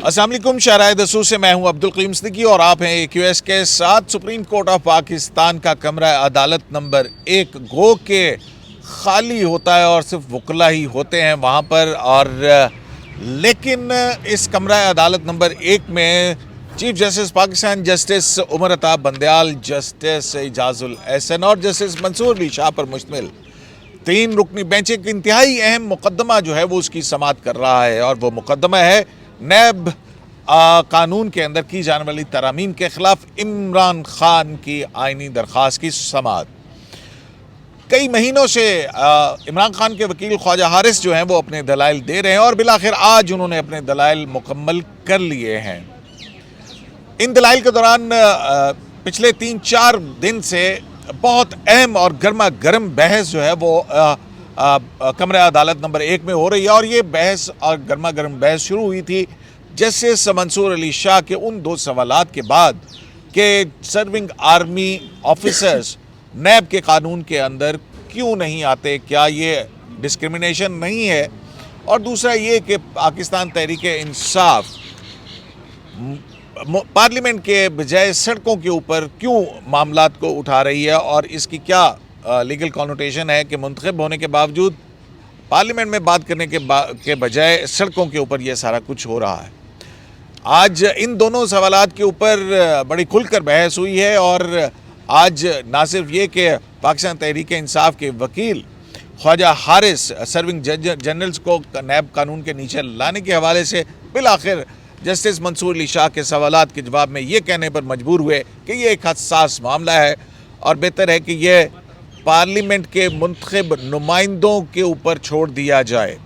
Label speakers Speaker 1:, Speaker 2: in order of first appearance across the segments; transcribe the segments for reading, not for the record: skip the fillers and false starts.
Speaker 1: अस्सलाम वालेकुम। शहराए दसूर से मैं हूं अब्दुल क़य्यूम सिद्दीकी और आप हैं AQS के साथ। सुप्रीम कोर्ट ऑफ पाकिस्तान का कमरा अदालत नंबर 1 गो के खाली होता है और सिर्फ वकला ही होते हैं वहाँ पर। और लेकिन इस कमरा अदालत नंबर 1 में chief justice Pakistan justice Umar Ata Bandial, justice Ejazul Ehsan और जस्टिस मंसूर अली शाह पर मुश्तमिल 3 रुकनी बेंच एक इंतहाई अहम मुकदमा जो है वो उसकी समाअत कर रहा है। और वो मुकदमा है नैब कानून के अंदर की जाने वाली तरामीम के खिलाफ इमरान खान की आइनी दरख्वास्त की समाअत। कई महीनों से इमरान खान के वकील ख्वाजा हारिस जो हैं वो अपने दलाइल दे रहे हैं और बिलाखिर आज उन्होंने अपने दलाइल मुकम्मल कर लिए हैं। इन दलाइल के दौरान पिछले 3-4 दिन से बहुत अहम और गर्मा गर्म बहस जो है वो कमरा अदालत नंबर 1 में हो रही है। और ये बहस और गर्मा गर्म बहस शुरू हुई थी जस्टिस मंसूर अली शाह के उन 2 सवालात के बाद कि सर्विंग आर्मी ऑफिसर्स नैब के कानून के अंदर क्यों नहीं आते, क्या ये डिस्क्रिमिनेशन नहीं है। और दूसरा ये कि पाकिस्तान तहरीक इंसाफ पार्लियामेंट के बजाय सड़कों के ऊपर क्यों मामलात को उठा रही है और इसकी क्या लीगल कॉनोटेशन है कि मुंतखब होने के बावजूद पार्लियामेंट में बात करने के बजाय सड़कों के ऊपर यह सारा कुछ हो रहा है। आज इन दोनों सवालात के ऊपर बड़ी खुलकर बहस हुई है। और आज ना सिर्फ ये कि पाकिस्तान तहरीक इंसाफ के वकील ख्वाजा हारिस सर्विंग जनरल्स को नैब कानून के नीचे लाने के हवाले से बिलाखिर जस्टिस मंसूर अली शाह के सवालात के जवाब में ये कहने पर मजबूर हुए कि ये एक हसास मामला है और बेहतर है कि ये पार्लियामेंट के मुंतखब नुमाइंदों के ऊपर छोड़ दिया जाए।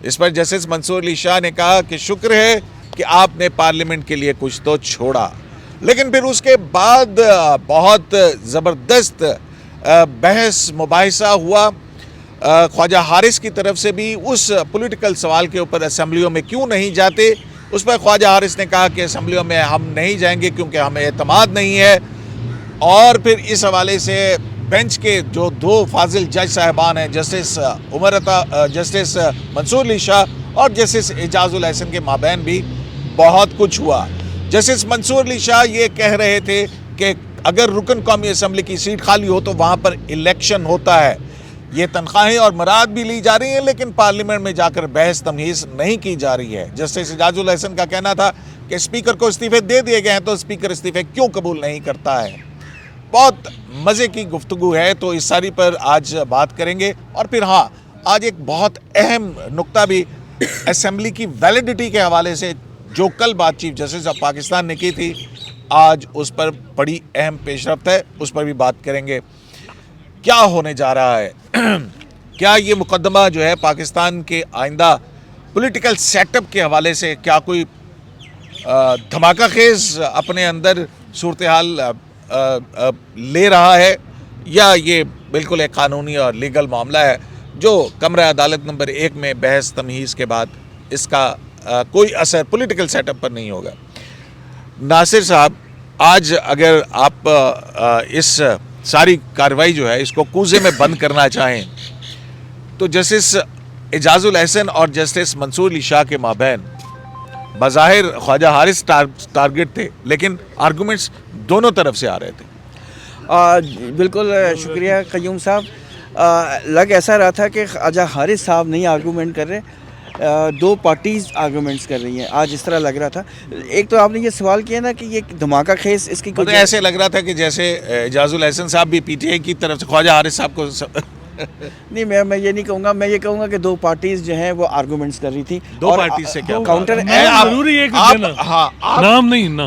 Speaker 1: इस पर जस्टिस मंसूर अली शाह ने कहा कि शुक्र है कि आपने पार्लियामेंट के लिए कुछ तो छोड़ा। लेकिन फिर उसके बाद बहुत ज़बरदस्त बहस मुबाहिसा हुआ ख्वाजा हारिस की तरफ से भी उस पॉलिटिकल सवाल के ऊपर असम्बलियों में क्यों नहीं जाते। उस पर ख्वाजा हारिस ने कहा कि असम्बलियों में हम नहीं जाएंगे क्योंकि हमें एतमाद नहीं है। और फिर इस हवाले से बेंच के जो 2 फाजिल जज साहबान हैं, जस्टिस उमर अता, जस्टिस मंसूर अली शाह और जस्टिस एजाजुल एहसन के माबैन भी बहुत कुछ हुआ। जस्टिस मंसूर अली शाह ये कह रहे थे कि अगर रुकन कौमी असम्बली की सीट खाली हो तो वहाँ पर इलेक्शन होता है, ये तनख्वाहें और मराद भी ली जा रही हैं लेकिन पार्लियामेंट में जाकर बहस तमहीज़ नहीं की जा रही है। जस्टिस एजाजुल एहसन का कहना था कि स्पीकर को इस्तीफे दे दिए गए हैं तो स्पीकर इस्तीफे क्यों कबूल नहीं करता है। बहुत मज़े की गुफ्तगू है तो इस सारी पर आज बात करेंगे। और फिर हाँ, आज एक बहुत अहम नुक्ता भी असम्बली की वैलिडिटी के हवाले से जो कल बात चीफ जस्टिस ऑफ पाकिस्तान ने की थी, आज उस पर बड़ी अहम पेशरफ्त है, उस पर भी बात करेंगे। क्या होने जा रहा है क्या ये मुकदमा जो है पाकिस्तान के आइंदा पॉलिटिकल सेटअप के हवाले से क्या कोई धमाका खेज अपने अंदर सूरत हाल ले रहा है या ये बिल्कुल एक कानूनी और लीगल मामला है जो कमरा अदालत नंबर 1 में बहस तमहीज़ के बाद इसका कोई असर पॉलिटिकल सेटअप पर नहीं होगा। नासिर साहब, आज अगर आप इस सारी कार्रवाई जो है इसको कूजे में बंद करना चाहें तो जस्टिस एजाजुल एहसन और जस्टिस मंसूर अली शाह के माबैन बज़ाहिर ख्वाजा हारिस टारगेट थे लेकिन आर्गूमेंट्स दोनों तरफ से आ रहे थे।
Speaker 2: बिल्कुल शुक्रिया क़य्यूम साहब। लग ऐसा रहा था कि ख्वाजा हारिस साहब नहीं आर्गूमेंट कर रहे, 2 पार्टीज़ आर्गूमेंट्स कर रही हैं। आज इस तरह लग रहा था। एक तो आपने ये सवाल किया ना कि ये धमाका खेस इसकी
Speaker 1: मतलब ऐसे लग रहा था कि जैसे एजाजुल एहसन साहब भी PTI की तरफ से ख्वाजा हारिस साहब को
Speaker 2: नहीं, मैं ये नहीं कहूँगा। मैं ये कहूँगा कि 2 पार्टीज़ जो हैं वो आर्गूमेंट्स कर रही थी।
Speaker 1: 2 पार्टीज से क्या
Speaker 2: काउंटर
Speaker 3: जरूरी है नाम नहीं ना,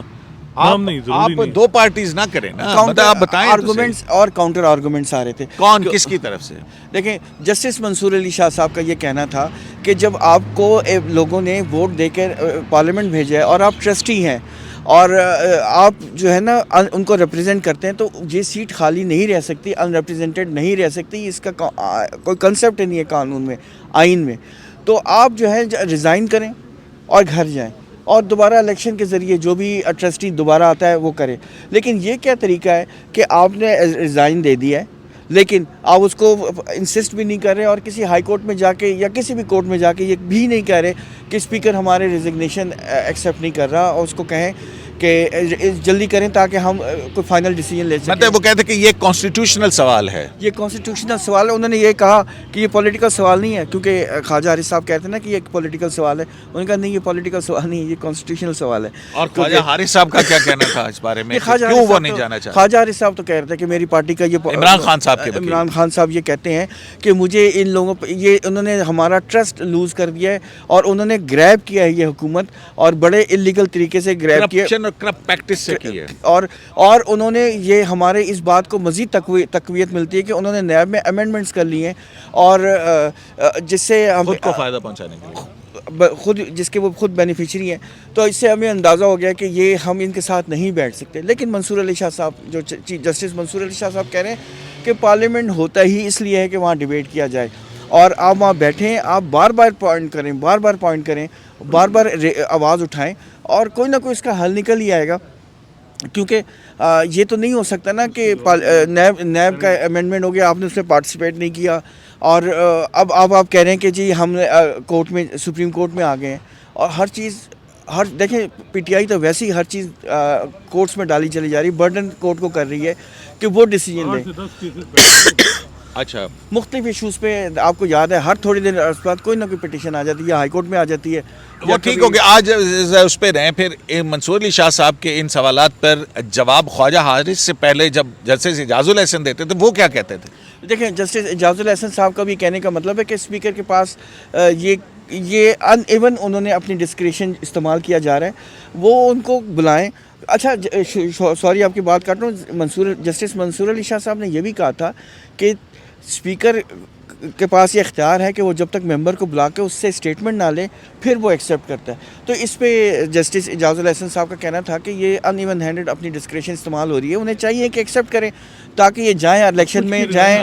Speaker 3: नाम नहीं जरूरी
Speaker 1: आप 2 पार्टीज ना करें ना, आप बताएं
Speaker 2: आर्गूमेंट्स और काउंटर आर्गूमेंट्स आ रहे थे।
Speaker 1: कौन किसकी तरफ से?
Speaker 2: देखें, जस्टिस मंसूर अली शाह साहब का ये कहना था कि जब आपको लोगों ने वोट देकर पार्लियामेंट भेजा है और आप ट्रस्टी हैं और आप जो है ना उनको रिप्रेजेंट करते हैं तो ये सीट खाली नहीं रह सकती, अनरिप्रेजेंटेड नहीं रह सकती। इसका कोई कंसेप्ट नहीं है कानून में, आइन में। तो आप जो है रिज़ाइन करें और घर जाएं और दोबारा इलेक्शन के ज़रिए जो भी ट्रस्टी दोबारा आता है वो करे। लेकिन ये क्या तरीका है कि आपने रिज़ाइन दे दिया है, लेकिन आप उसको इंसिस्ट भी नहीं कर रहे और किसी हाई कोर्ट में जाके या किसी भी कोर्ट में जाके ये भी नहीं कह रहे कि स्पीकर हमारे रिजिग्नेशन एक्सेप्ट नहीं कर रहा और उसको कहें कि जल्दी करें ताकि हम कोई फाइनल डिसीजन ले सकें।
Speaker 1: मतलब वो कहते हैं कि ये कॉन्स्टिट्यूशनल सवाल है।
Speaker 2: ये कॉन्स्टिट्यूशनल सवाल है। उन्होंने ये कहा कि ये पॉलिटिकल सवाल नहीं है, क्योंकि ख्वाजा हारिस साहब कहते हैं ना कि ये पॉलिटिकल सवाल है। उन्होंने कहा नहीं, ये पॉलिटिकल सवाल नहीं है, ये कॉन्स्टिट्यूशनल सवाल है।
Speaker 1: और ख्वाजा हारिस साहब का क्या कहना था इस बारे में, क्यों वो नहीं जाना चाहते?
Speaker 2: ख्वाजा हारिस साहब तो कह रहे थे कि मेरी पार्टी का ये
Speaker 1: इमरान खान साहब के वकील।
Speaker 2: इमरान खान साहब ये कहते हैं कि मुझे इन लोगों पर ये उन्होंने हमारा ट्रस्ट लूज़ कर दिया है और उन्होंने ग्रैब किया है ये हुकूमत और बड़े इलीगल तरीके से ग्रैब किया
Speaker 1: करप्ट प्रैक्टिस से की है।
Speaker 2: और उन्होंने ये हमारे इस बात को मज़ीद तक़वियत मिलती है कि उन्होंने नैब में अमेंडमेंट्स कर लिए हैं और जिससे हम
Speaker 1: खुद को फ़ायदा पहुंचाने के लिए
Speaker 2: खुद जिसके वो खुद बेनिफिशरी हैं। तो इससे हमें अंदाज़ा हो गया कि ये हम इनके साथ नहीं बैठ सकते। लेकिन मंसूर अली शाह साहब, जो चीफ जस्टिस मंसूर अली शाह साहब कह रहे हैं कि पार्लियामेंट होता ही इसलिए है कि वहाँ डिबेट किया जाए और आप वहाँ बैठें, आप बार बार पॉइंट करें, बार बार आवाज़ उठाएं और कोई ना कोई इसका हल निकल ही आएगा। क्योंकि ये तो नहीं हो सकता ना कि नैब का अमेंडमेंट हो गया, आपने उसमें पार्टिसिपेट नहीं किया और अब आप कह रहे हैं कि जी हम कोर्ट में, सुप्रीम कोर्ट में आ गए हैं और हर देखें पीटीआई तो वैसे ही हर चीज़ कोर्ट्स में डाली चली जा रही है, बर्डन कोर्ट को कर रही है कि वो डिसीजन लें।
Speaker 1: अच्छा,
Speaker 2: मुख्तलिफ इशूज़ पे आपको याद है हर थोड़ी देर बाद कोई ना कोई पिटीशन आ जाती है या हाई कोर्ट में आ जाती है।
Speaker 1: वो ठीक हो गया, आज उस पर रहें। फिर मंसूर अली शाह साहब के इन सवालात पर जवाब ख्वाजा हारिस से पहले जब जस्टिस इजाजुल एहसन देते थे वो क्या कहते थे?
Speaker 2: देखें, जस्टिस इजाजुल एहसन साहब का भी कहने का मतलब है कि स्पीकर के पास ये अनइवन उन्होंने अपनी डिस्क्रिशन इस्तेमाल किया जा रहा है, वो उनको बुलाएं। अच्छा, सॉरी आपकी बात काट रहा हूँ, जस्टिस मंसूर अली शाह साहब ने यह भी कहा था कि स्पीकर के पास ये इख्तियार है कि वो जब तक मेंबर को बुला के उससे स्टेटमेंट ना ले फिर वो एक्सेप्ट करता है। तो इस पे जस्टिस इजाजुल एहसन साहब का कहना था कि ये अनइवन हैंडेड अपनी डिस्क्रिशन इस्तेमाल हो रही है, उन्हें चाहिए कि एक्सेप्ट करें ताकि ये जाएं इलेक्शन में जाएं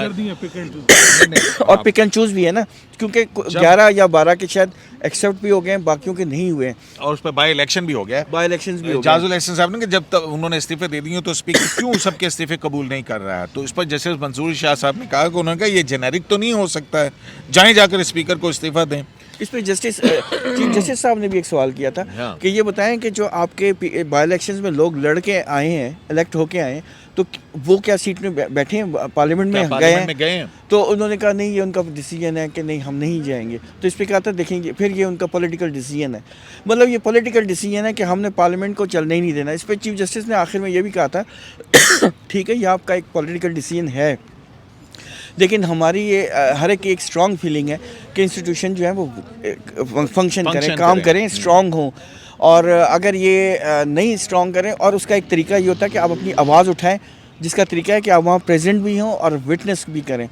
Speaker 2: और पिक एंड चूज़ भी है ना, क्योंकि 11 या 12 के शायद एक्सेप्ट भी हो गए हैं, बाकियों के नहीं हुए हैं
Speaker 1: और उस पर बाई इलेक्शन भी हो गया।
Speaker 2: बाई इलेक्शन भी हो गए।
Speaker 1: इजाजुल एहसन साहब ने कि जब तक उन्होंने इस्तीफे दे दिए तो स्पीकर क्यों सबके इस्तीफे कबूल नहीं कर रहा है, तो इस पर जस्टिस मंसूर शाह साहब ने कहा कि उन्होंने कहा ये जेनेरिक तो नहीं हो सकता है, जाएं जाकर स्पीकर को इस्तीफा दें।
Speaker 2: इस पर चीफ जस्टिस साहब ने भी एक सवाल किया था कि ये बताएं कि जो आपके बाई इलेक्शंस में लोग लड़के आए हैं, इलेक्ट होके आए हैं, तो वो क्या सीट में बैठे हैं, पार्लियामेंट में गए हैं? तो उन्होंने कहा नहीं, ये उनका डिसीजन है कि नहीं हम नहीं जाएंगे। तो इस पर कहा था देखेंगे, फिर ये उनका पॉलिटिकल डिसीजन है, मतलब ये पॉलिटिकल डिसीजन है कि हमने पार्लियामेंट को चलने ही नहीं देना। इस पर चीफ जस्टिस ने आखिर में ये भी कहा था ठीक है, ये आपका एक पॉलिटिकल डिसीजन है, लेकिन हमारी ये हर एक की एक स्ट्रॉन्ग फीलिंग है कि इंस्टीट्यूशन जो है वो फंक्शन करें, काम करें, स्ट्रॉन्ग हों। और अगर ये नहीं स्ट्रॉन्ग करें, और उसका एक तरीका ये होता है कि आप अपनी आवाज़ उठाएं, जिसका तरीका है कि आप वहाँ प्रेजेंट भी हों और विटनेस भी करें।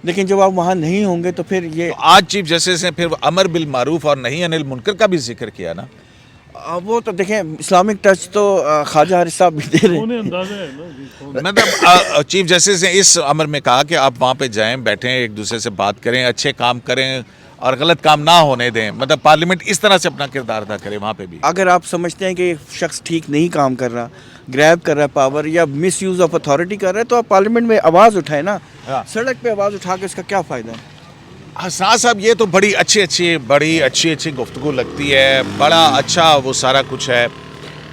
Speaker 2: लेकिन जब आप वहाँ नहीं होंगे तो फिर ये
Speaker 1: तो आज चीफ जस्टिस ने फिर अमर बिल मारूफ और नहीं अनिल मुनकर का भी जिक्र किया ना।
Speaker 2: वो तो देखें, इस्लामिक टच तो ख्वाजा हारिस साहब भी दे रहे हैं।
Speaker 1: मतलब चीफ जस्टिस ने इस अमर में कहा कि आप वहाँ पे जाएं, बैठें, एक दूसरे से बात करें, अच्छे काम करें और गलत काम ना होने दें। मतलब पार्लियामेंट इस तरह से अपना किरदार अदा करे वहाँ पे भी।
Speaker 2: अगर आप समझते हैं कि एक शख्स ठीक नहीं काम कर रहा, ग्रैब कर रहा है पावर या मिस यूज़ ऑफ अथॉरिटी कर रहा है, तो आप पार्लियामेंट में आवाज़ उठाएं ना। सड़क पे आवाज़ उठा के उसका क्या फ़ायदा है?
Speaker 1: हसनात साहब, ये तो बड़ी अच्छी गुफ्तगू लगती है, बड़ा अच्छा वो सारा कुछ है,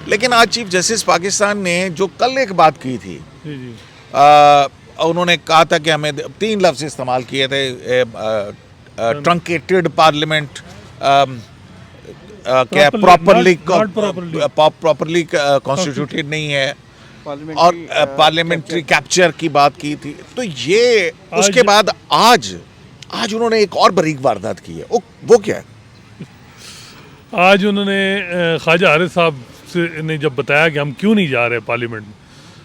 Speaker 1: लेकिन आज चीफ जस्टिस पाकिस्तान ने जो कल एक बात की थी, उन्होंने कहा था कि हमें 3 लफ्ज़ इस्तेमाल किए थे, ट्रंकेटेड पार्लियामेंट, क्या प्रॉपरली कॉन्स्टिट्यूटेड नहीं है, और पार्लियामेंट्री कैप्चर की बात की थी। तो ये उसके बाद आज उन्होंने एक और बारीक वारदात की है, वो क्या है?
Speaker 3: आज उन्होंने ख्वाजा हारिस साहब से ने जब बताया कि हम क्यों नहीं जा रहे पार्लियामेंट में,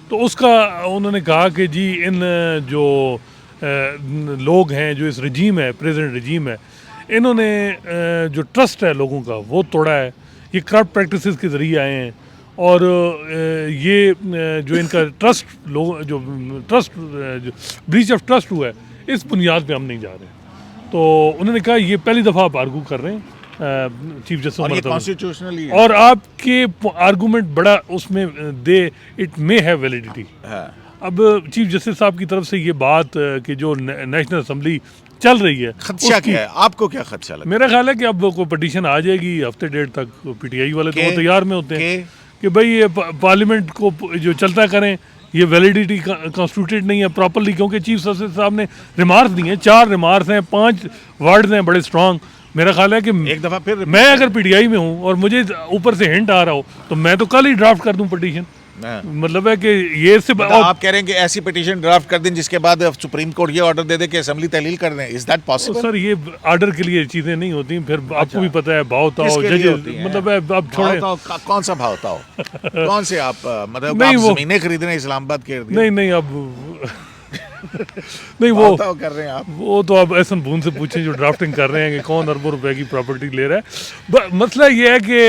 Speaker 3: तो उसका उन्होंने कहा कि जी इन जो लोग हैं, जो इस रजीम है, प्रेजेंट रजीम है, इन्होंने जो ट्रस्ट है लोगों का वो तोड़ा है, ये करप्ट प्रैक्टिसेस के ज़रिए आए हैं, और ये जो इनका ब्रीच ऑफ ट्रस्ट हुआ है, इस बुनियाद पे हम नहीं जा रहे। तो उन्होंने कहा ये पहली दफ़ा आप आर्गू कर रहे हैं चीफ जस्टिस
Speaker 1: कॉन्स्टिट्यूशनली,
Speaker 3: और आपके आर्गूमेंट बड़ा उसमें इट मे हैव वैलिडिटी, अब चीफ जस्टिस साहब की तरफ से ये बात कि जो नेशनल असम्बली चल रही है
Speaker 1: खदशा
Speaker 3: उसकी-
Speaker 1: क्या है, आपको क्या खदशा लगता
Speaker 3: मेरा ख्याल है कि अब कोई पटिशन आ जाएगी हफ्ते डेढ़ तक, पीटीआई वाले तो वो तैयार में होते हैं कि भाई ये पार्लियामेंट को जो चलता करें, ये वैलिडिटी कॉन्स्टिट्यूटेड नहीं है प्रॉपरली, क्योंकि चीफ जस्टिस साहब ने रिमार्क्स दिए हैं, 4 रिमार्क्स हैं, 5 वर्ड्स हैं बड़े स्ट्रांग। मेरा ख्याल है कि
Speaker 1: एक दफा फिर
Speaker 3: मैं अगर पीटीआई में हूँ और मुझे ऊपर से हिंट आ रहा हो तो मैं तो कल ही ड्राफ्ट कर दूं पटिशन।
Speaker 1: हाँ।
Speaker 3: मतलब है कि ये से
Speaker 1: मतलब आप कह रहे हैं कि ऐसी पिटीशन ड्राफ्ट कर दें जिसके बाद सुप्रीम कोर्ट ये ऑर्डर दे दे कि असेंबली तहलील कर दें, इज दैट
Speaker 3: तो
Speaker 1: पॉसिबल?
Speaker 3: सर ये आर्डर के लिए चीजें नहीं होती, फिर आपको भी पता है भाव ताव
Speaker 1: किसके लिए
Speaker 3: जजेस,
Speaker 1: होती हैं?
Speaker 3: मतलब है अब छोड़े।
Speaker 1: कौन सा भाव था कौन से आप मतलब
Speaker 3: नहीं,
Speaker 1: आप
Speaker 3: वो-
Speaker 1: जमीनें खरीद रहे हैं इस्लामाबाद के इर्द-गिर्द?
Speaker 3: नहीं अब नहीं वो
Speaker 1: भाव-ताव कर रहे हैं आप?
Speaker 3: वो तो आप एहसन बून से पूछें जो ड्राफ्टिंग कर रहे हैं कि कौन अरबों रुपए की प्रॉपर्टी ले रहा है। मसला ये है कि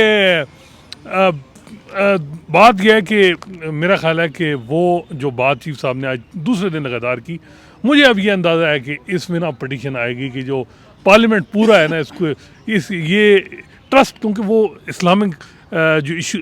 Speaker 3: बात यह है कि मेरा ख्याल है कि वो जो बात चीफ साहब ने आज दूसरे दिन लगातार की, मुझे अब ये अंदाज़ा है कि इसमें ना पटिशन आएगी कि जो पार्लियामेंट पूरा है ना इसको ये ट्रस्ट, क्योंकि वो इस्लामिक जो इशू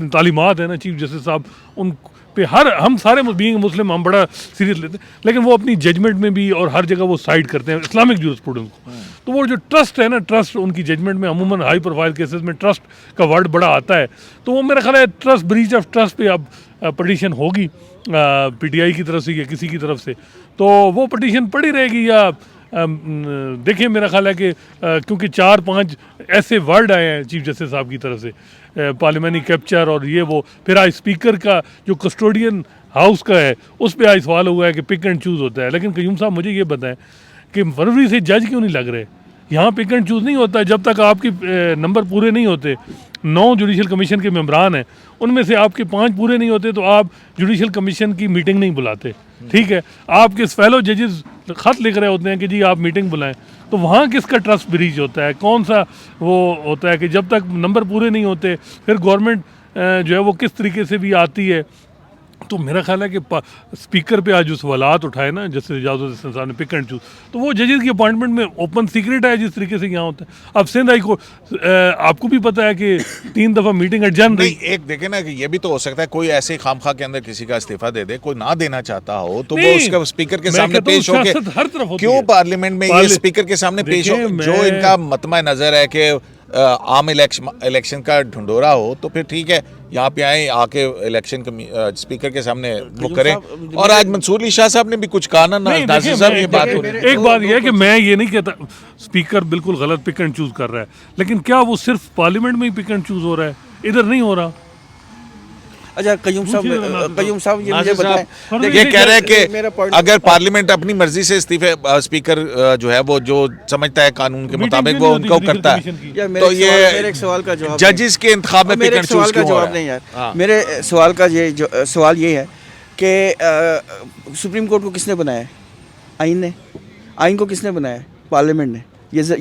Speaker 3: तालीमात है ना चीफ जस्टिस साहब उन पे हम सारे बीइंग मुस्लिम हम बड़ा सीरियस लेते हैं, लेकिन वो अपनी जजमेंट में भी और हर जगह वो साइड करते हैं इस्लामिक जूरिस्प्रूडेंस को। तो वो जो ट्रस्ट है ना, ट्रस्ट उनकी जजमेंट में अमूमन हाई प्रोफाइल केसेस में ट्रस्ट का वर्ड बड़ा आता है, तो वो मेरा ख्याल है ट्रस्ट ब्रीच ऑफ ट्रस्ट पे अब पटिशन होगी पीटीआई की तरफ से या किसी की तरफ से, तो वो पटिशन पड़ी रहेगी या देखिए मेरा ख्याल है कि क्योंकि 4-5 ऐसे वर्ड आए हैं चीफ जस्टिस साहब की तरफ से, पार्लियामेंट्री कैप्चर और ये वो, फिर आज स्पीकर का जो कस्टोडियन हाउस का है उस पर आज सवाल हुआ है कि पिक एंड चूज़ होता है। लेकिन कयूम साहब मुझे ये बताएं कि फरवरी से जज क्यों नहीं लग रहे? यहाँ पिक एंड चूज़ नहीं होता जब तक आपके नंबर पूरे नहीं होते। 9 जुडिशल कमीशन के मेंबरान हैं, उनमें से आपके 5 पूरे नहीं होते तो आप जुडिशल कमीशन की मीटिंग नहीं बुलाते, ठीक है। आपके फेलो जजेस ख़त लिख रहे होते हैं कि जी आप मीटिंग बुलाएं, तो वहाँ किसका ट्रस्ट ब्रीच होता है? कौन सा वो होता है कि जब तक नंबर पूरे नहीं होते फिर गवर्नमेंट जो है वो किस तरीके से भी आती है। तो मेरा ख्याल है कि स्पीकर पे आज जो सवालात उठाए ना जैसे इजाज़त साहब ने पिक एंड चूज, तो वो जजेस की अपॉइंटमेंट में ओपन सीक्रेट है जिस तरीके से यहाँ होता है। अब सिंध हाई कोर्ट आपको भी पता है कि 3 दफ़ा मीटिंग एडजर्न
Speaker 1: नहीं,
Speaker 3: रही।
Speaker 1: एक देखे ना कि ये भी तो हो सकता है कोई ऐसे खामखा के अंदर किसी का इस्तीफा दे दे, कोई ना देना चाहता हो तो वो
Speaker 3: नहीं,
Speaker 1: उसका स्पीकर के
Speaker 3: मैं
Speaker 1: सामने
Speaker 3: कहता हूँ
Speaker 1: पेश होके
Speaker 3: सियासत हर तरफ होती
Speaker 1: क्यों
Speaker 3: है।
Speaker 1: पार्लियामेंट में ये स्पीकर के सामने पेश हो,
Speaker 3: देखिए,
Speaker 1: जो
Speaker 3: मैं-
Speaker 1: इनका मतमा नजर है कि आम इलेक्शन का ढंढोरा हो तो फिर ठीक है यहाँ पे आए आके इलेक्शन स्पीकर के सामने वो करें। और आज मंसूर अली शाह साहब ने भी कुछ कहा ना,
Speaker 3: नहीं,
Speaker 1: नासिर
Speaker 3: देखिए,
Speaker 1: साहब
Speaker 3: मैं-
Speaker 1: ये बात हो
Speaker 3: देखिए,
Speaker 1: रही है।
Speaker 3: एक बात यह है कि मैं ये नहीं कहता स्पीकर बिल्कुल गलत पिक एंड चूज कर रहा है, लेकिन क्या वो सिर्फ पार्लियामेंट में ही पिक एंड चूज हो रहा है, इधर नहीं हो रहा?
Speaker 2: अच्छा कयूम साहब ये मुझे
Speaker 1: नासिर
Speaker 2: बताएं।
Speaker 1: साहब
Speaker 2: देखिए,
Speaker 1: ये कह रहे हैं
Speaker 2: मेरा
Speaker 1: कि
Speaker 2: point-
Speaker 1: अगर पार्लियामेंट अपनी मर्जी से इस्तीफे स्पीकर जो है वो जो समझता है कानून के
Speaker 3: मीटिंग
Speaker 1: मुताबिक
Speaker 3: क्यों
Speaker 1: वो
Speaker 3: नहीं
Speaker 1: उनको
Speaker 3: होती
Speaker 1: करता
Speaker 3: कमीशन
Speaker 1: है,
Speaker 3: की?
Speaker 2: यार
Speaker 1: तो
Speaker 2: मेरे एक सवाल का जवाब
Speaker 1: जजेस के इंतखाब में
Speaker 2: मेरे
Speaker 1: पिक
Speaker 2: एक
Speaker 1: एंड
Speaker 2: सवाल
Speaker 1: चूज
Speaker 2: का
Speaker 1: क्यों हो
Speaker 2: जवाब
Speaker 1: रहा
Speaker 2: नहीं
Speaker 1: है?
Speaker 2: यार।
Speaker 1: हाँ।
Speaker 2: मेरे सवाल का सवाल ये है कि सुप्रीम कोर्ट को किसने बनाया है? आइन ने। आइन को किसने बनाया है? पार्लियामेंट ने।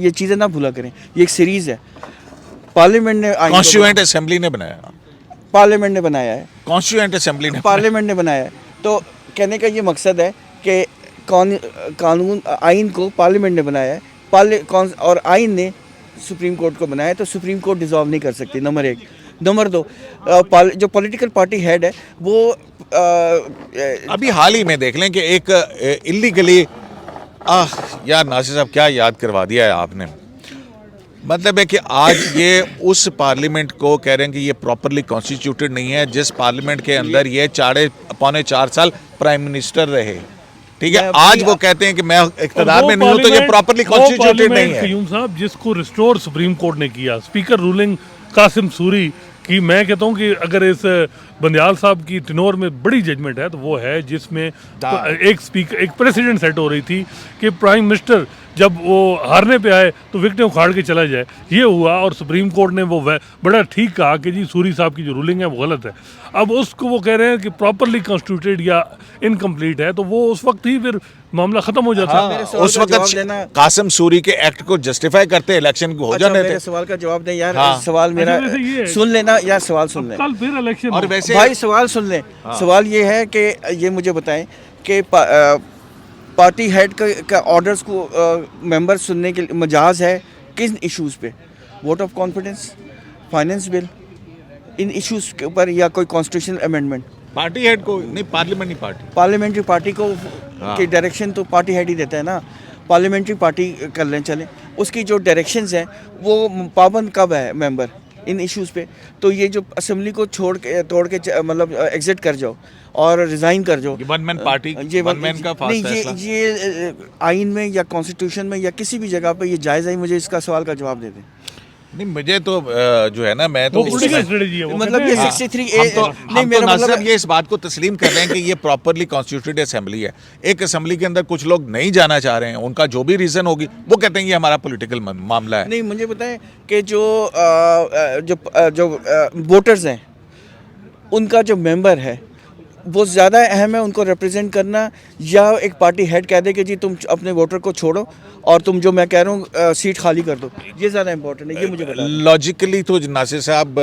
Speaker 2: ये चीज़ें ना भूला करें, ये एक सीरीज़ है। पार्लियामेंट ने आइन को
Speaker 1: कॉन्स्टिट्यूएंट असेंबली ने बनाया,
Speaker 2: पार्लियामेंट ने बनाया है,
Speaker 1: कॉन्स्टिट्यूएंट असेंबली ने
Speaker 2: पार्लियामेंट ने बनाया है। तो कहने का ये मकसद है कि कानून आइन को पार्लियामेंट ने बनाया है, और आइन ने सुप्रीम कोर्ट को बनाया है, तो सुप्रीम कोर्ट डिसॉल्व नहीं कर सकती, नंबर 1। नंबर 2, जो पॉलिटिकल पार्टी हेड है वो
Speaker 1: अभी हाल ही में देख लें कि एक इलीगली यार नासिर साहब क्या याद करवा दिया है आपने। मतलब है कि आज ये उस पार्लियामेंट को कह रहे हैं कि ये प्रॉपरली कॉन्स्टिट्यूटेड नहीं है जिस पार्लियामेंट के अंदर ये 4.25 साल प्राइम मिनिस्टर रहे, ठीक है। आज वो कहते हैं कि मैं इख्तियार में नहीं हूं तो ये प्रॉपरली कॉन्स्टिट्यूटेड नहीं है।
Speaker 3: कयूम साहब जिसको रिस्टोर सुप्रीम कोर्ट ने किया, स्पीकर रूलिंग कासिम सूरी की, मैं कहता हूँ कि अगर इस बंदयाल साहब की टिनोर में बड़ी जजमेंट है तो वो है जिसमें एक प्रेसिडेंट सेट हो रही थी कि प्राइम मिनिस्टर जब वो हारने पे आए तो विकेटें उखाड़ के चला जाए, ये हुआ। और सुप्रीम कोर्ट ने वो बड़ा ठीक कहा कि जी सूरी साहब की जो रूलिंग है वो गलत है। अब उसको वो कह रहे हैं कि प्रॉपरली कॉन्स्टिट्यूटेड या इनकम्प्लीट है, तो वो उस वक्त ही फिर मामला खत्म हो जाता है।
Speaker 1: उस वक्त कासिम सूरी के एक्ट को जस्टिफाई करते इलेक्शन को हो
Speaker 2: अच्छा,
Speaker 1: जाने
Speaker 2: मेरे
Speaker 1: थे।
Speaker 2: सवाल का जवाब दें यार।
Speaker 1: हाँ।
Speaker 2: सवाल मेरा
Speaker 3: अच्छा, वैसे ये है।
Speaker 2: सुन लेना यार, सवाल सुन लें।
Speaker 3: कल फिर इलेक्शन
Speaker 1: और वैसे
Speaker 2: भाई सवाल सुन लें। सवाल ये है कि ये मुझे बताएं कि पार्टी हेड का ऑर्डर्स को मेंबर सुनने के मजाज है किन इश्यूज पे? Vote of confidence, finance bill, in issues के ऊपर, या कोई कॉन्स्टिट्यूशनल अमेंडमेंट?
Speaker 1: पार्टी हेड को नहीं, पार्लियामेंट्री पार्टी,
Speaker 2: पार्लियामेंट्री पार्टी को
Speaker 1: हाँ।
Speaker 2: की डायरेक्शन तो पार्टी हेड ही देता है ना। पार्लियामेंट्री पार्टी कर लें चलें, उसकी जो डायरेक्शंस हैं वो पाबंद कब है मेंबर इन इश्यूज़ पे। तो ये जो असेंबली को तोड़ के मतलब एग्जिट कर जाओ और रिज़ाइन कर जाओ,
Speaker 1: वन मैन पार्टी,
Speaker 2: ये
Speaker 1: वन मैन का फास्ट
Speaker 2: नहीं,
Speaker 1: फैसला।
Speaker 2: ये आइन में या कॉन्स्टिट्यूशन में या किसी भी जगह पे ये जायज़ है? मुझे इसका सवाल का जवाब दे दें।
Speaker 1: नहीं, मुझे तो जो है ना, मैं तो
Speaker 3: वो पॉलिटिकल स्ट्रेटजी है, वो
Speaker 2: मतलब
Speaker 3: कहते
Speaker 2: ये
Speaker 3: हैं।
Speaker 2: 63
Speaker 1: हम तो
Speaker 2: नहीं,
Speaker 1: हम
Speaker 2: मेरा
Speaker 1: तो ना
Speaker 2: मतलब
Speaker 1: सिर्फ ये इस बात को तस्लीम कर रहे हैं कि ये प्रॉपरली कॉन्स्टिट्यूटेड असेंबली है। एक असेंबली के अंदर कुछ लोग नहीं जाना चाह रहे हैं, उनका जो भी रीज़न होगी वो कहते हैं ये हमारा पॉलिटिकल मामला है।
Speaker 2: नहीं, मुझे बताएं कि जो वोटर्स हैं उनका जो मेंबर है वो ज़्यादा अहम है उनको रिप्रेजेंट करना, या एक पार्टी हेड कह दे कि जी तुम अपने वोटर को छोड़ो और तुम जो मैं कह रहा हूँ सीट खाली कर दो, ये ज़्यादा इंपॉर्टेंट है? ये मुझे बता।
Speaker 1: लॉजिकली तो नासिर साहब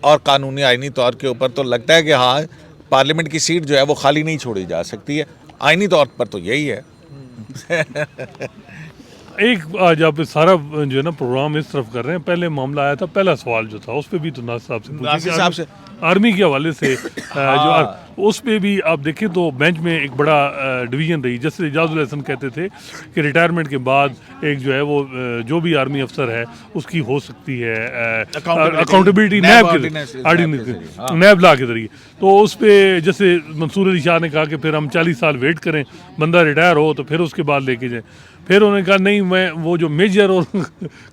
Speaker 1: और कानूनी आइनी तौर के ऊपर तो लगता है कि हाँ, पार्लियामेंट की सीट जो है वो खाली नहीं छोड़ी जा सकती है, आइनी तौर पर तो यही है।
Speaker 3: एक आज आप सारा जो है ना प्रोग्राम इस तरफ कर रहे हैं, पहले मामला आया था, पहला सवाल जो था उस पे भी तो नासिर साहब से पूछिए
Speaker 1: नासिर
Speaker 3: कि
Speaker 1: साहब से
Speaker 3: आर्मी के हवाले से जो उस पे भी आप देखें तो बेंच में एक बड़ा डिवीजन रही। जैसे इजाजुल हसन कहते थे कि रिटायरमेंट के बाद एक जो है वो जो भी आर्मी अफसर है उसकी हो सकती है अकाउंटेबिलिटी नैब के नैब ला के जरिए। तो उस पे जैसे मंसूर अली शाह ने कहा कि फिर हम 40 साल वेट करें, बंदा रिटायर हो तो फिर उसके बाद लेके जाएं। फिर उन्होंने कहा नहीं, मैं वो जो मेजर और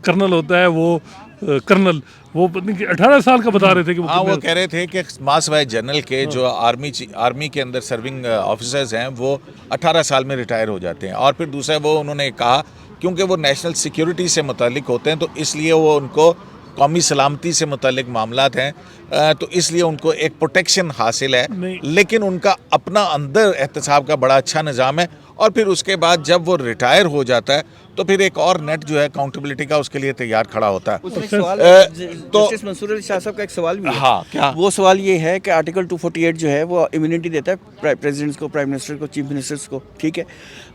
Speaker 3: कर्नल होता है वो कर्नल वो पत्नी कि 18 साल का बता रहे थे कि
Speaker 1: हाँ, वो कह रहे थे कि मास वाइज जनरल के जो आर्मी के अंदर सर्विंग ऑफिसर्स हैं वो 18 साल में रिटायर हो जाते हैं। और फिर दूसरा वो उन्होंने कहा क्योंकि वो नेशनल सिक्योरिटी से मुतालिक होते हैं तो इसलिए वो उनको कौमी सलामती से मुतालिक मामलात हैं, तो इसलिए उनको एक प्रोटेक्शन हासिल है। लेकिन उनका अपना अंदर एहतसाब का बड़ा अच्छा निज़ाम है और फिर उसके बाद जब वो रिटायर हो जाता है तो फिर एक और नेट जो है अकाउंटेबिलिटी का उसके लिए तैयार खड़ा होता है।
Speaker 2: उसमें सवाल
Speaker 1: तो
Speaker 2: जस्टिस मंसूर अली शाह साहब का एक सवाल भी है।
Speaker 1: हाँ, क्या
Speaker 2: वो सवाल ये है कि आर्टिकल 248 जो है वो इम्यूनिटी देता है प्रेसिडेंट्स को, प्राइम मिनिस्टर को, चीफ मिनिस्टर्स को, ठीक है,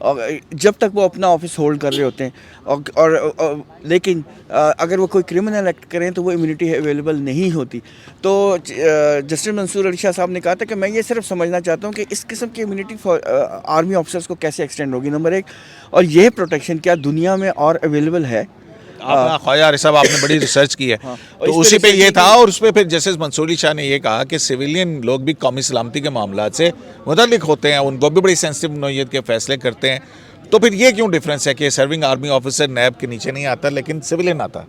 Speaker 2: और जब तक वो अपना ऑफिस होल्ड कर रहे होते हैं और लेकिन अगर वो कोई क्रिमिनल एक्ट करें तो वो इम्यूनिटी अवेलेबल नहीं होती। तो जस्टिस मंसूर अली शाह साहब ने कहा था कि मैं ये सिर्फ समझना चाहता हूँ कि इस किस्म की इम्यूनिटी आर्मी ऑफिसर्स को कैसे एक्सटेंड होगी, नंबर एक, और यह प्रोटेक्शन क्या दुनिया में और अवेलेबल है?
Speaker 1: ख्वाजा साहब आपने बड़ी रिसर्च की है।
Speaker 2: हाँ,
Speaker 1: तो उसी पे ये था और उस पर फिर जस्टिस मंसूर अली शाह ने ये कहा कि सिविलियन लोग भी कौमी सलामती के मामला से मुतल्लिक होते हैं, उनको भी बड़ी सेंसिटिव नौइयत के फैसले करते हैं। तो फिर ये क्यों डिफरेंस है कि सर्विंग आर्मी ऑफिसर नैब के नीचे नहीं आता लेकिन सिविलियन आता?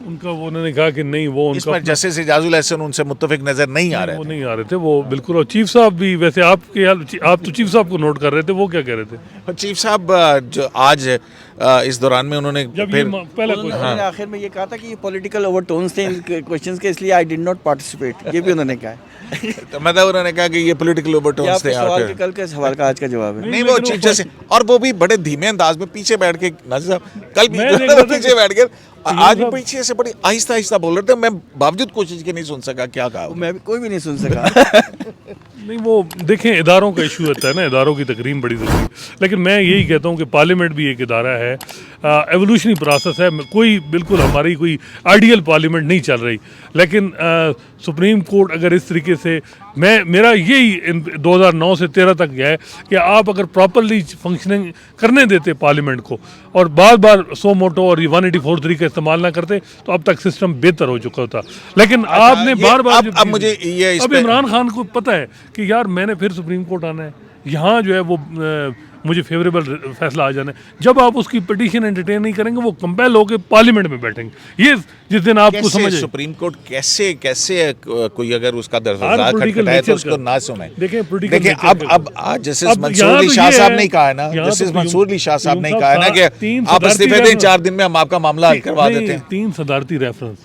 Speaker 3: उनका वो उन्होंने कहा कि नहीं, वो
Speaker 1: इस
Speaker 3: उनका
Speaker 1: पर जस्टिस इजाजुल हसन उनसे मुत्तफिक नजर नहीं आ रहे
Speaker 3: वो
Speaker 1: थे।
Speaker 3: नहीं आ रहे थे वो बिल्कुल। और चीफ साहब भी वैसे आपके आप तो चीफ साहब को नोट कर रहे थे, वो क्या कह रहे थे?
Speaker 1: और चीफ साहब जो आज इस दौरान में उन्होंने
Speaker 3: जब
Speaker 1: फिर
Speaker 3: पहला
Speaker 2: उन्होंने आखिर में ये कहा था कि ये पॉलिटिकल ओवरटोन्स थे इन क्वेश्चंस के, इसलिए आई डिड नॉट पार्टिसिपेट, ये भी उन्होंने कहा है।
Speaker 1: तो मतलब उन्होंने कहा कि ये पॉलिटिकल
Speaker 2: ये
Speaker 1: ओवरटोन्स
Speaker 2: आपके
Speaker 1: थे।
Speaker 2: सवाल के कल के सवाल का आज का जवाब है।
Speaker 1: नहीं, वो चीफ जस्टिस और वो भी बड़े धीमे अंदाज में पीछे बैठ के नाज़िर साहब कल भी
Speaker 3: मैं देख रहा था
Speaker 1: पीछे बैठ के आज भी पीछे से बड़ी आहिस्ता आहिस्ता बोल रहे थे। मैं बावजूद कोशिश के नहीं सुन सका क्या कहा।
Speaker 2: मैं भी कोई भी नहीं सुन सका।
Speaker 3: नहीं, वो देखें इदारों का इशू होता है ना, इदारों की तकरीम बड़ी ज़रूरी है। लेकिन मैं यही कहता हूँ कि पार्लियामेंट भी एक इदारा है, एवोल्यूशनरी प्रोसेस है, कोई बिल्कुल हमारी कोई आइडियल पार्लियामेंट नहीं चल रही। लेकिन सुप्रीम कोर्ट अगर इस तरीके से मेरा यही 2009 से 13 तक है कि आप अगर प्रॉपरली फंक्शनिंग करने देते पार्लियामेंट को और बार बार सो मोटो और 184(3) का इस्तेमाल ना करते तो अब तक सिस्टम बेहतर हो चुका होता। लेकिन आपने बार बार
Speaker 1: अब मुझे ये
Speaker 3: अब इमरान खान को पता है कि यार मैंने फिर सुप्रीम कोर्ट आना है, यहाँ जो है वो मुझे फेवरेबल फैसला आ जाना है। जब आप उसकी पिटीशन एंटरटेन नहीं करेंगे वो कंपेल होकर पार्लियामेंट में बैठेंगे। ये जिस दिन आपको समझ
Speaker 1: सुप्रीम कोर्ट कैसे कोई अगर उसका दरवाजा खटखटाए तो उसको ना सुने। देखिए अब आज जस्टिस मंसूर अली शाह साहब ने कहा है ना, जस्टिस मंसूर अली शाह साहब ने कहा है ना कि आप इस्तीफे दें, 4 दिन में हम आपका मामला हल करवा देते हैं।
Speaker 3: 3 सदारती रेफरेंस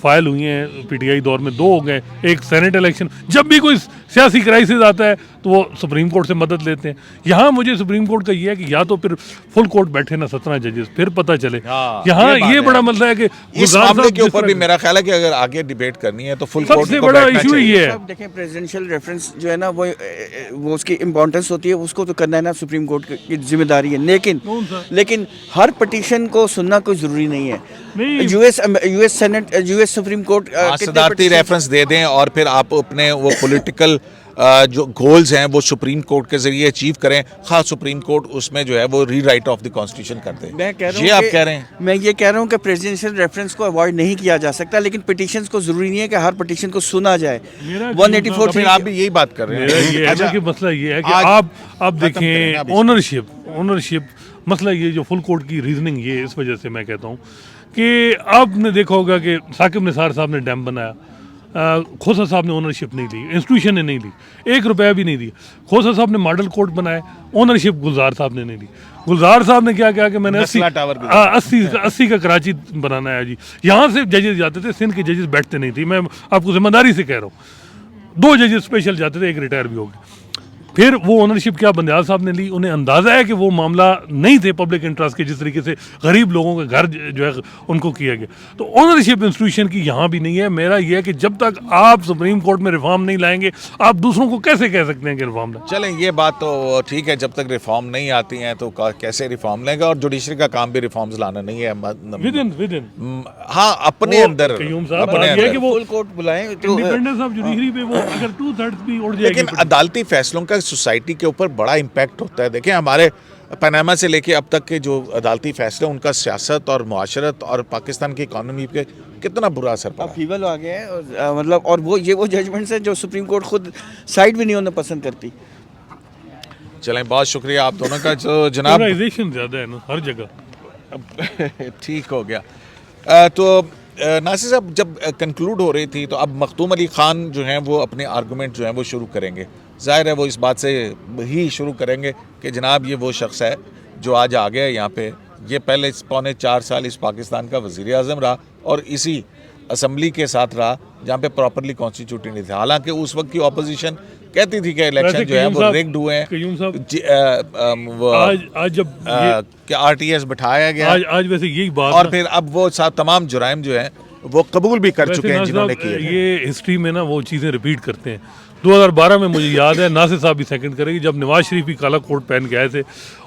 Speaker 3: फाइल हुई हैं पीटीआई दौर में, 2 हो गए, एक सेनेट इलेक्शन। जब भी कोई सियासी क्राइसिस आता है तो वो सुप्रीम कोर्ट से मदद लेते हैं। यहाँ मुझे सुप्रीम कोर्ट का ये है कि या तो फिर फुल कोर्ट बैठे ना 17 जजेस, फिर पता चले। यहाँ ये बड़ा मसला है कि
Speaker 1: इस मामले के ऊपर भी मेरा ख्याल है कि अगर आगे डिबेट करनी है तो फुल कोर्ट
Speaker 3: सबसे
Speaker 1: को
Speaker 3: बड़ा
Speaker 1: बैठना
Speaker 3: इशू
Speaker 1: चाहिए।
Speaker 3: ये है।
Speaker 2: देखें प्रेसिडेंशियल रेफरेंस जो है ना वो उसकी इम्पोर्टेंस होती है, उसको तो करना है ना, सुप्रीम कोर्ट की जिम्मेदारी है। लेकिन हर पिटीशन को सुनना कोई ज़रूरी नहीं है। US Senate, US Supreme Court
Speaker 1: सदारती रेफरेंस दे दें और फिर आप अपने वो पॉलिटिकल जो गोल्स हैं वो सुप्रीम कोर्ट के ज़रिए अचीव करें, ख़ास सुप्रीम कोर्ट उसमें जो है वो रीराइट ऑफ द कॉन्स्टिट्यूशन कर दे।
Speaker 2: मैं कह रहा
Speaker 1: ये
Speaker 2: हूँ
Speaker 1: आप
Speaker 2: कि-
Speaker 1: कह रहे हैं?
Speaker 2: मैं ये कह रहा हूँ कि प्रेसिडेंशियल रेफरेंस को अवॉइड नहीं किया जा सकता, लेकिन पिटिशंस को ज़रूरी नहीं है कि हर पिटिशन को सुना जाए।
Speaker 3: मेरा
Speaker 2: 184
Speaker 1: फिर आप भी यही बात कर रहे
Speaker 3: मेरा
Speaker 1: हैं।
Speaker 3: ये है
Speaker 1: अच्छा,
Speaker 3: ना कि मसला ये है कि
Speaker 1: आज-
Speaker 3: आप
Speaker 1: करें
Speaker 3: देखें
Speaker 1: ना अभी।
Speaker 3: ओनरशिप मसला ये जो फुल कोर्ट की रीजनिंग ये इस वजह से मैं कहता हूँ कि आपने देखा होगा कि साकिब निसार साहब ने डैम बनाया, खोसा साहब ने ओनरशिप नहीं ली, इंस्टीट्यूशन ने नहीं ली, 1 रुपया भी नहीं दिया। खोसा साहब ने मॉडल कोर्ट बनाया, ओनरशिप गुलजार साहब ने नहीं ली। गुलजार साहब ने क्या किया कि मैंने
Speaker 1: नस्ला टावर गुलजार।
Speaker 3: 80 का कराची बनाना है जी। यहाँ से जजेस जाते थे, सिंध के जजेस बैठते नहीं थे, मैं आपको जिम्मेदारी से कह रहा हूँ। 2 जजेस स्पेशल जाते थे, 1 रिटायर भी हो गए। फिर वो ओनरशिप क्या बंदयाल साहब ने ली, उन्हें अंदाज़ा है कि वो मामला नहीं थे पब्लिक इंटरेस्ट के, जिस तरीके से गरीब लोगों के घर जो है उनको किया गया। तो ओनरशिप इंस्टीट्यूशन की यहाँ भी नहीं है। मेरा ये है कि जब तक आप सुप्रीम कोर्ट में रिफॉर्म नहीं लाएंगे, आप दूसरों को कैसे कह सकते हैं कि रिफॉर्म लाए?
Speaker 1: चलें, ये बात तो ठीक है, जब तक रिफॉर्म नहीं आती हैं तो कैसे रिफॉर्म लेंगे? और जुडिशरी का काम भी रिफॉर्म्स लाना नहीं है।
Speaker 3: विद इन
Speaker 1: हाँ, अपने अंदर,
Speaker 3: कयूम साहब
Speaker 1: अपने
Speaker 3: बात ये है
Speaker 1: अंदर।
Speaker 3: कि वो
Speaker 2: फुल कोर्ट बुलाएं तो
Speaker 3: इंडिपेंडेंस ऑफ जुडिशरी पे वो अगर 2/3 भी उड़ जाएगी
Speaker 1: लेकिन अदालती फैसलों का सोसाइटी के ऊपर बड़ा इम्पैक्ट होता है। देखिए, हमारे पनामा से लेके अब तक के जो अदालती फैसले, उनका सियासत और मुआशरत और पाकिस्तान की इकॉनमी पे कितना बुरा असर पड़ा
Speaker 2: अब
Speaker 1: है।
Speaker 2: फीवल आ गए हैं मतलब, और वो जजमेंट्स हैं जो सुप्रीम कोर्ट खुद साइड भी नहीं होना पसंद करती।
Speaker 1: चलें, बहुत शुक्रिया आप दोनों का। जो जनाब
Speaker 3: पोलराइजेशन ज़्यादा है ना हर जगह।
Speaker 1: ठीक हो गया। नासिर साहब, जब कंक्लूड हो रही थी तो अब मखदूम अली ख़ान जो हैं वो अपने आर्गूमेंट जो हैं वो शुरू करेंगे। ज़ाहिर है वो इस बात से ही शुरू करेंगे कि जनाब ये वो शख्स है जो आज आ गया यहाँ पे। ये पहले 3.25 साल इस पाकिस्तान का वज़ीर आज़म रहा और इसी असम्बली के साथ रहा जहाँ पे प्रॉपरली कॉन्स्टिट्यूटेड नहीं थे। हालांकि उस वक्त की ऑपोजिशन कहती थी कि इलेक्शन जो है वो रिग्ड हुए हैं।
Speaker 3: कयूम साहब,
Speaker 1: वो
Speaker 3: आज जब
Speaker 1: क्या RTS बिठाया गया
Speaker 3: आज वैसे यही बात
Speaker 1: और
Speaker 3: ना-
Speaker 1: फिर अब वो तमाम जुराइम जो हैं वो कबूल भी कर
Speaker 3: वैसे
Speaker 1: चुके हैं
Speaker 3: नासिर
Speaker 1: जिन्होंने
Speaker 3: साहब,
Speaker 1: किए हैं।
Speaker 3: ये हिस्ट्री में ना वो चीज़ें रिपीट करते हैं। 2012 में मुझे याद है, नासिर साहब भी सेकंड करेंगे, जब नवाज शरीफ भी काला कोट पहन के आए थे,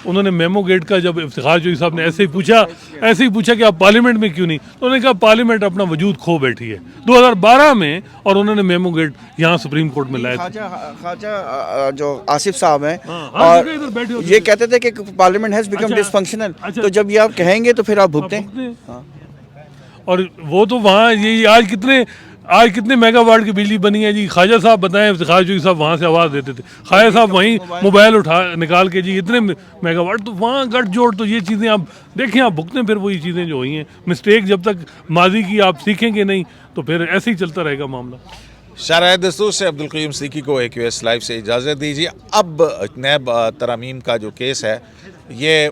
Speaker 3: उन्होंने मेमो गेट का जब इफ्तिखार जोशी साहब ने ऐसे ही पूछा कि आप पार्लियामेंट में क्यों नहीं, तो उन्होंने कहा पार्लियामेंट अपना वजूद खो बैठी है 2012 में, और उन्होंने मेमो गेट यहाँ सुप्रीम कोर्ट में लाए थे।
Speaker 2: ख्वाजा जो आसिफ साहब हैं
Speaker 3: हाँ, हर
Speaker 2: और
Speaker 3: जगह इधर बैठे होते
Speaker 2: ये
Speaker 3: थे।
Speaker 2: कहते थे कि पार्लियामेंट हैज़ बिकम
Speaker 3: अच्छा,
Speaker 2: डिसफंक्शनल,
Speaker 3: अच्छा।
Speaker 2: तो जब ये आप कहेंगे तो फिर आप भुगतें।
Speaker 3: हाँ। और वो तो वहाँ ये आज कितने मेगावाट की बिजली बनी है जी। ख्वाजा साहब बताएं, इफ्तिखार जोशी साहब वहाँ से आवाज़ देते थे, ख्वाजा साहब वहीं मोबाइल निकाल के जी इतने मेगावाट, तो वहाँ गठ जोड़, तो ये चीज़ें आप देखें, आप भुगतें फिर वही चीज़ें जो हुई हैं। मिस्टेक जब तक माजी की आप सीखेंगे नहीं तो फिर ऐसे ही चलता रहेगा मामला।
Speaker 1: शाराय दस्तूर से अब्दुल क़य्यूम सिद्दीकी को AQS लाइव से इजाज़त दीजिए। अब नैब तरमीम का जो केस है ये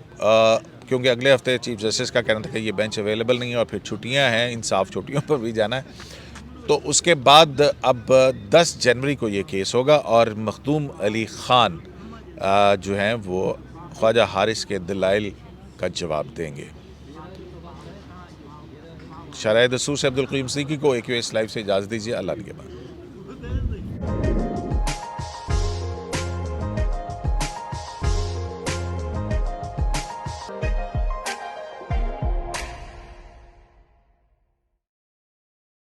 Speaker 1: क्योंकि अगले हफ्ते चीफ जस्टिस का कहना था कि ये बेंच अवेलेबल नहीं है और फिर छुट्टियां हैं, इंसाफ छुट्टियों पर भी जाना है, तो उसके बाद अब 10 जनवरी को ये केस होगा और मखदूम अली ख़ान जो हैं वो ख्वाजा हारिस के दलाइल का जवाब देंगे। शाराय दस्तूर से अब्दुल क़य्यूम सिद्दीकी को AQS लाइव से इजाज़त दीजिए। अल्लाह के बाद।